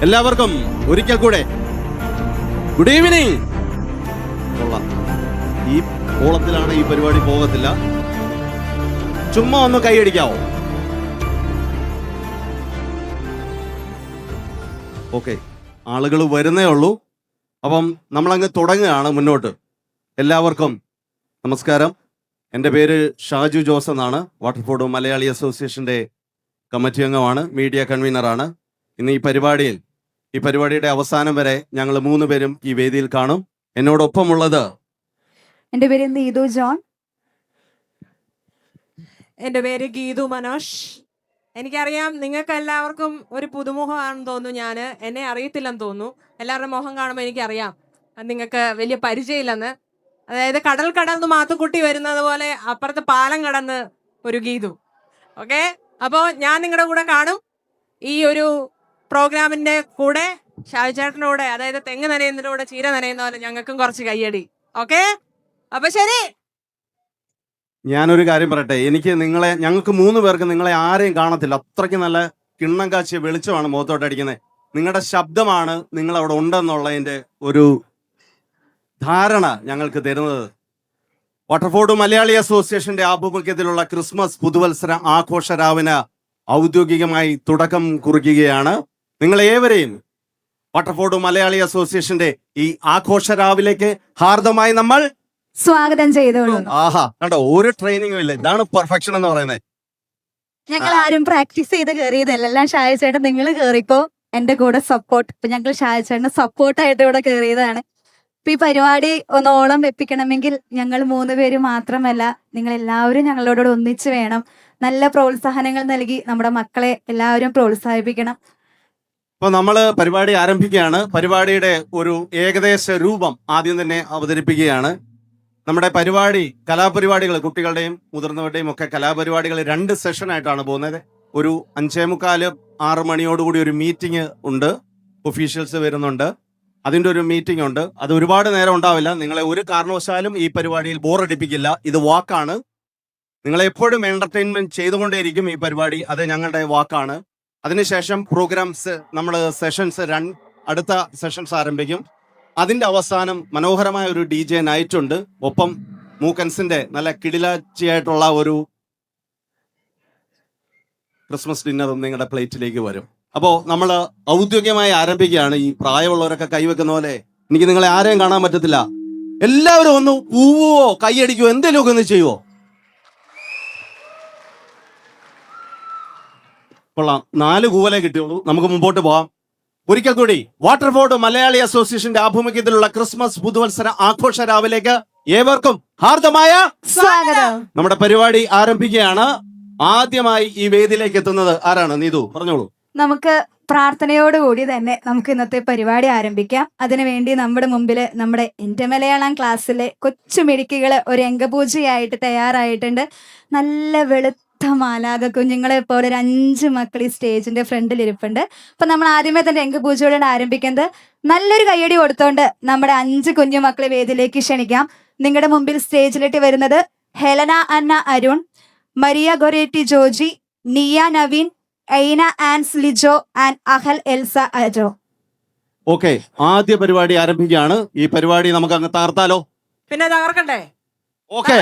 എല്ലാവർക്കും ഒരിക്കൽ കൂടെ ഗുഡ് ഈവനിങ്. കൊള്ളാം. ഈ ഓളത്തിലാണ് ഈ പരിപാടി പോകത്തില്ല. ചുമ്മാ ഒന്ന് കൈയടിക്കാവോ? ഓക്കെ, ആളുകൾ വരുന്നേ ഉള്ളൂ. അപ്പം നമ്മളങ്ങ് തുടങ്ങുകയാണ് മുന്നോട്ട്. എല്ലാവർക്കും നമസ്കാരം. എൻ്റെ പേര് ഷാജു ജോസ് എന്നാണ്. വാട്ടർഫോർഡ് മലയാളി അസോസിയേഷൻ്റെ കമ്മിറ്റി അംഗമാണ്, മീഡിയ കൺവീനറാണ്. ഇന്ന് ഈ പരിപാടിയുടെ അവസാനം വരെ ഞങ്ങൾ 3 പേരും ഈ വേദിയിൽ കാണും. എന്നോടൊപ്പമുള്ളത് എൻ്റെ പേര് നീതു ജോൺ. എൻ്റെ പേര് ഗീതു മനോഷ്. എനിക്കറിയാം നിങ്ങൾക്ക് എല്ലാവർക്കും ഒരു പുതുമുഖമാണെന്ന് തോന്നുന്നു. ഞാൻ എന്നെ അറിയത്തില്ലെന്ന് തോന്നുന്നു. എല്ലാവരുടെ മുഖം കാണുമ്പോൾ എനിക്കറിയാം നിങ്ങൾക്ക് വലിയ പരിചയമില്ലെന്ന്. അതായത് കടന്ന് മാത്തുക്കുട്ടി വരുന്നത് പോലെ അപ്പുറത്ത് പാലം കടന്ന് ഒരു ഗീതു. ഓക്കെ, അപ്പോൾ ഞാൻ നിങ്ങളുടെ കൂടെ കാണും. ഈ ഒരു പ്രോഗ്രാമിൻ്റെ കൂടെ ഷാജുചേട്ടൻ്റെ കൂടെ, അതായത് തെങ്ങ് നനയുന്നതിൻ്റെ കൂടെ ചീര നനയുന്ന പോലെ ഞങ്ങൾക്കും കുറച്ച് കയ്യടി. ഓക്കെ, അപ്പോൾ ശരി. ഞാനൊരു കാര്യം പറയട്ടെ. ഞങ്ങൾക്ക് 3 പേർക്ക് നിങ്ങളെ ആരെയും കാണത്തില്ല. അത്രയ്ക്ക് നല്ല കിണ്ണം കാച്ചിയ വെളിച്ചമാണ് മുഖത്തോട്ട് അടിക്കുന്നത്. നിങ്ങളുടെ ശബ്ദമാണ് നിങ്ങൾ അവിടെ ഉണ്ടെന്നുള്ളതിൻ്റെ ഒരു ധാരണ ഞങ്ങൾക്ക് തരുന്നത്. വാട്ടർഫോർഡ് മലയാളി അസോസിയേഷന്റെ ആഭിമുഖ്യത്തിലുള്ള ക്രിസ്മസ് പുതുവത്സര ആഘോഷ രാവിന് ഔദ്യോഗികമായി തുടക്കം കുറിക്കുകയാണ്. നിങ്ങളേവരെയും വാട്ടർഫോർഡ് മലയാളി അസോസിയേഷന്റെ ഈ ആഘോഷ രാവിലേക്ക് ഹാർദമായി നമ്മൾ സ്വാഗതം ചെയ്തോളൂ. ആഹാ, കണ്ടോ, ഒരു ട്രെയിനിങ്ങും ഇല്ല. ഇതാണ് പെർഫെക്ഷൻ എന്ന് പറയുന്നത്. ഞങ്ങൾ ആരും പ്രാക്ടീസ് ചെയ്ത് കയറിയതല്ല. എല്ലാം ഷാജുചേട്ടൻ നിങ്ങൾ കയറിപ്പോ എന്റെ കൂടെ സപ്പോർട്ട്. ഇപ്പൊ ഞങ്ങൾ ഷാജുചേട്ടന് സപ്പോർട്ടായിട്ട് ഇവിടെ കയറിയതാണ്. ഇപ്പൊ ഈ പരിപാടി ഒന്നോളം വെപ്പിക്കണമെങ്കിൽ ഞങ്ങൾ 3 പേര് മാത്രമല്ല, നിങ്ങൾ എല്ലാവരും ഞങ്ങളോട് ഒന്നിച്ച് വേണം. നല്ല പ്രോത്സാഹനങ്ങൾ നൽകി നമ്മുടെ മക്കളെ എല്ലാവരും പ്രോത്സാഹിപ്പിക്കണം. ഇപ്പൊ നമ്മള് പരിപാടി ആരംഭിക്കുകയാണ്. പരിപാടിയുടെ ഒരു ഏകദേശ രൂപം ആദ്യം തന്നെ അവതരിപ്പിക്കുകയാണ്. നമ്മുടെ കലാപരിപാടികൾ, കുട്ടികളുടെയും മുതിർന്നവരുടെയും ഒക്കെ കലാപരിപാടികൾ 2 സെഷനായിട്ടാണ് പോകുന്നത്. ഒരു 5:45, 6 മണിയോടുകൂടി ഒരു മീറ്റിംഗ് ഉണ്ട്. ഒഫീഷ്യൽസ് വരുന്നുണ്ട്. അതിൻ്റെ ഒരു മീറ്റിംഗ് ഉണ്ട്. അത് ഒരുപാട് നേരം ഉണ്ടാവില്ല. നിങ്ങളെ ഒരു കാരണവശാലും ഈ പരിപാടിയിൽ ബോറടിപ്പിക്കില്ല. ഇത് വാക്കാണ്. നിങ്ങളെ എപ്പോഴും എന്റർടൈൻമെന്റ് ചെയ്തുകൊണ്ടേയിരിക്കും ഈ പരിപാടി. അത് ഞങ്ങളുടെ വാക്കാണ്. അതിനുശേഷം പ്രോഗ്രാംസ്, നമ്മൾ അടുത്ത സെഷൻസ് ആരംഭിക്കും. അതിൻ്റെ അവസാനം മനോഹരമായ ഒരു DJ നൈറ്റ് ഉണ്ട്. ഒപ്പം മൂക്കൻസിന്റെ നല്ല കിടിലാച്ചിയായിട്ടുള്ള ഒരു ക്രിസ്മസ് ഡിന്നറും നിങ്ങളുടെ പ്ലേറ്റിലേക്ക് വരും. അപ്പോൾ നമ്മൾ ഔദ്യോഗികമായി ആരംഭിക്കുകയാണ്. ഈ പ്രായമുള്ളവരൊക്കെ കൈവെക്കുന്ന പോലെ എനിക്ക് നിങ്ങളെ ആരെയും കാണാൻ പറ്റത്തില്ല. എല്ലാവരും ഒന്ന് പൂവോ കൈയടിക്കുവോ എന്തെങ്കിലുമൊക്കെ ഒന്ന് ചെയ്യുവോ? കൊള്ളാം. 4 കൂവലേ കിട്ടിയുള്ളൂ. നമുക്ക് മുമ്പോട്ട് പോകാം. ഒരിക്കൽ കൂടി വാട്ടർഫോർഡ് മലയാളി അസോസിയേഷന്റെ ആഭിമുഖ്യത്തിലുള്ള ക്രിസ്മസ് പുതുവത്സര ആഘോഷ രാവിലേക്ക് ഏവർക്കും ഹാർദമായ സ്വാഗതം. നമ്മുടെ പരിപാടി ആരംഭിക്കുകയാണ്. ആദ്യമായി ഈ വേദിയിലേക്ക് എത്തുന്നത് ആരാണ്? നീതു, പറഞ്ഞോളൂ. നമുക്ക് പ്രാർത്ഥനയോടുകൂടി തന്നെ നമുക്ക് ഇന്നത്തെ പരിപാടി ആരംഭിക്കാം. അതിനുവേണ്ടി നമ്മുടെ മുമ്പിൽ നമ്മുടെ എൻ്റെ മലയാളം ക്ലാസ്സിലെ കൊച്ചു മിടുക്കികള് ഒരു അംഗപൂജയായിട്ട് തയ്യാറായിട്ടുണ്ട്. നല്ല വെളുത്ത മാലാക കുഞ്ഞുങ്ങളെ പോലെ ഒരു 5 മക്കൾ ഈ സ്റ്റേജിന്റെ ഫ്രണ്ടിൽ ഇരിപ്പുണ്ട്. അപ്പൊ നമ്മൾ ആദ്യമേ തന്നെ അംഗപൂജയോടെ ആരംഭിക്കുന്നത്. നല്ലൊരു കയ്യടി കൊടുത്തോണ്ട് നമ്മുടെ 5 കുഞ്ഞു മക്കളെ വേദിയിലേക്ക് ക്ഷണിക്കാം. നിങ്ങളുടെ മുമ്പിൽ സ്റ്റേജിലിട്ട് വരുന്നത് ഹെലന അന്ന അരുൺ, മരിയ ഗൊറേറ്റി ജോജി, നിയ നവീൻ, ഐന ആൻസ് ലിജോ ആൻഡ് അഹൽ എൽസ അജോ. ഓക്കെ, ആദ്യ പരിപാടി ആരംഭിക്കുകയാണ്. ഈ പരിപാടി നമുക്ക് അങ്ങ് തകർത്താലോ? പിന്നെ തകർക്കണ്ടേ? ഓക്കെ,